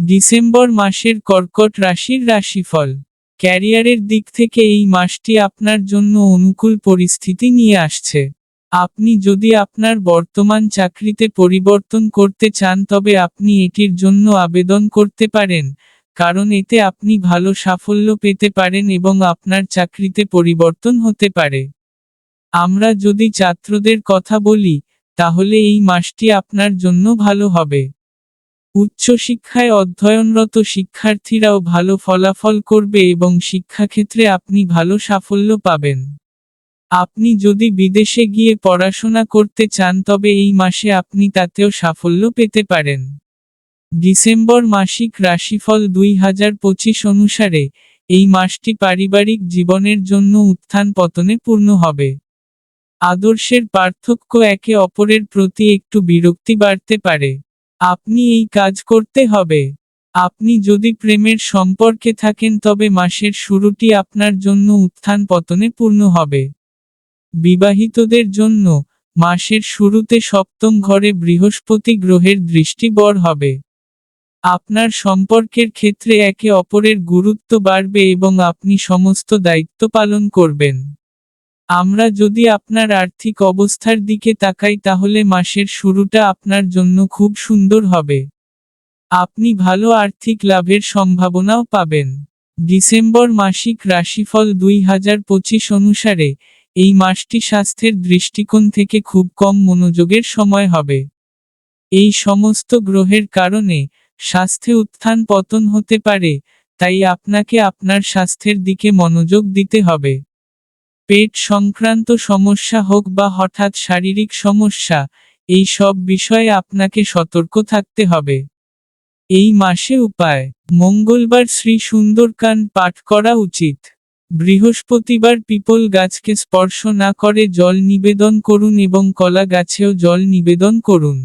December মাসের কর্কট রাশির রাশিফল। ক্যারিয়ারের দিক থেকে এই মাসটি আপনার জন্য অনুকূল পরিস্থিতি নিয়ে আসছে। আপনি যদি আপনার বর্তমান চাকরিতে পরিবর্তন করতে চান তবে আপনি এটির জন্য আবেদন করতে পারেন, কারণ এতে আপনি ভালো সাফল্য পেতে পারেন এবং আপনার চাকরিতে পরিবর্তন হতে পারে। আমরা যদি ছাত্রদের কথা বলি, তাহলে এই মাসটি আপনার জন্য ভালো হবে। উচ্চশিক্ষায় অধ্যয়নরত শিক্ষার্থীরাও ভালো ফলাফল করবে এবং শিক্ষাক্ষেত্রে আপনি ভালো সাফল্য পাবেন। আপনি যদি বিদেশে গিয়ে পড়াশোনা করতে চান তবে এই মাসে আপনি তাতেও সাফল্য পেতে পারেন। ডিসেম্বর মাসিক রাশিফল 2025 অনুসারে, এই মাসটি পারিবারিক জীবনের জন্য উত্থান পতনে পূর্ণ হবে। আদর্শের পার্থক্য একে অপরের প্রতি একটু বিরক্তি বাড়তে পারে। আপনি এই কাজ করতে হবে। আপনি যদি প্রেমের সম্পর্কে থাকেন তবে মাসের শুরুটি আপনার জন্য উত্থান পতনে পূর্ণ হবে। বিবাহিতদের জন্য, মাসের শুরুতে সপ্তম ঘরে বৃহস্পতি গ্রহের দৃষ্টি হবে। আপনার সম্পর্কের ক্ষেত্রে একে অপরের গুরুত্ব বাড়বে এবং আপনি সমস্ত দায়িত্ব পালন করবেন। আমরা যদি আপনার আর্থিক অবস্থার দিকে তাকাই তাহলে মাসের শুরুটা আপনার জন্য খুব সুন্দর হবে। আপনি ভালো আর্থিক লাভের সম্ভাবনাও পাবেন। ডিসেম্বর মাসিক রাশিফল 2025 অনুসারে, এই মাসটি স্বাস্থ্যের দৃষ্টিকোণ থেকে খুব কম মনোযোগের সময় হবে। এই সমস্ত গ্রহের কারণে, স্বাস্থ্যে উত্থান পতন হতে পারে, তাই আপনাকে আপনার স্বাস্থ্যের দিকে মনোযোগ দিতে হবে। পেট সংক্রান্ত সমস্যা হোক বা হঠাৎ শারীরিক সমস্যা, এই সব বিষয়ে আপনাকে সতর্ক থাকতে হবে। এই মাসে উপায়: মঙ্গলবার শ্রী সুন্দরকাণ্ড পাঠ করা উচিত। বৃহস্পতিবার পিপল গাছকে স্পর্শ না করে জল নিবেদন করুন এবং কলা গাছেও জল নিবেদন করুন।